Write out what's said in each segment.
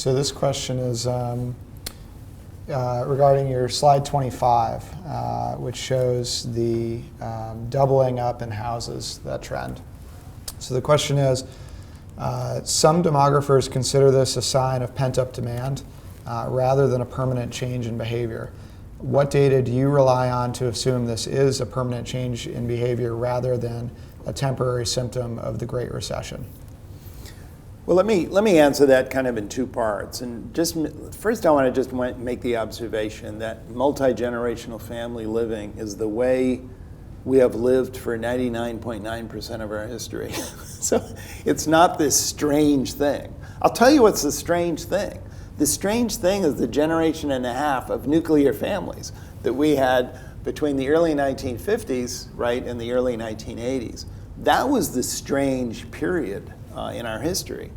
So this question is regarding your slide 25, which shows the doubling up in houses, that trend. So the question is, some demographers consider this a sign of pent-up demand rather than a permanent change in behavior. What data do you rely on to assume this is a permanent change in behavior rather than a temporary symptom of the Great Recession? Well, let me answer that kind of in two parts. And just first, I want to just make the observation that multi-generational family living is the way we have lived for 99.9% of our history. So it's not this strange thing. I'll tell you what's the strange thing. The strange thing is the generation and a half of nuclear families that we had between the early 1950s, right, and the early 1980s. That was the strange period in our history.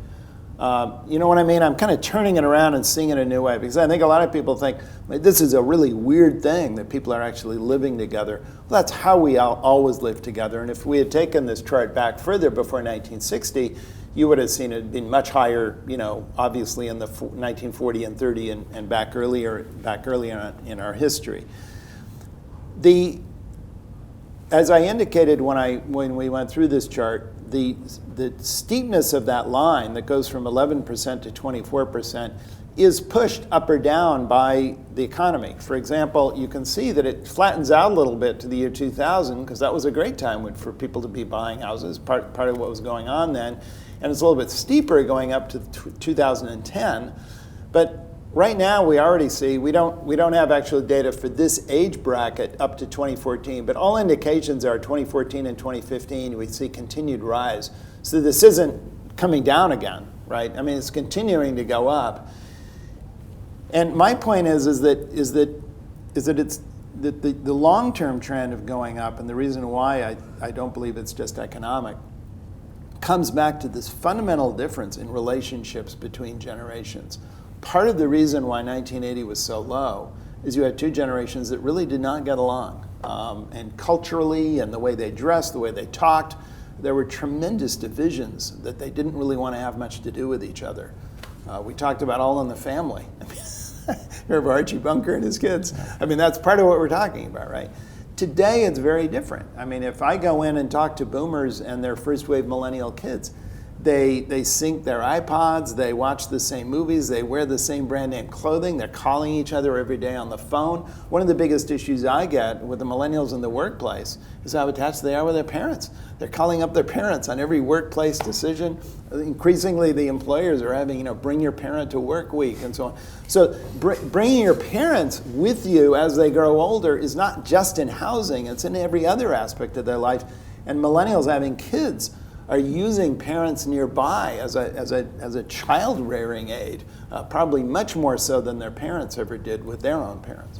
You know what I mean? I'm kind of turning it around and seeing it a new way, because I think a lot of people think this is a really weird thing that people are actually living together. Well, that's how we always lived together. And if we had taken this chart back further before 1960, you would have seen it being much higher, you know, obviously in the 1940 and 30 and back earlier in our history. As I indicated when we went through this chart, the steepness of that line that goes from 11% to 24% is pushed up or down by the economy. For example, you can see that it flattens out a little bit to the year 2000, because that was a great time for people to be buying houses, part of what was going on then. And it's a little bit steeper going up to 2010. But right now, we already see, we don't have actual data for this age bracket up to 2014, but all indications are 2014 and 2015, we see continued rise. So this isn't coming down again, right? I mean, it's continuing to go up. And my point is that it's the long-term trend of going up, and the reason why I don't believe it's just economic, comes back to this fundamental difference in relationships between generations. Part of the reason why 1980 was so low is you had two generations that really did not get along. And culturally, and the way they dressed, the way they talked, there were tremendous divisions that they didn't really want to have much to do with each other. We talked about All in the Family. Remember Archie Bunker and his kids? I mean, that's part of what we're talking about, right? Today, it's very different. I mean, if I go in and talk to boomers and their first wave millennial kids, they sync their iPods, they watch the same movies, they wear the same brand name clothing, they're calling each other every day on the phone. One of the biggest issues I get with the millennials in the workplace is how attached they are with their parents. They're calling up their parents on every workplace decision. Increasingly, the employers are having, bring your parent to work week and so on. So bringing your parents with you as they grow older is not just in housing, it's in every other aspect of their life. And millennials having kids are using parents nearby as a child rearing aid, probably much more so than their parents ever did with their own parents.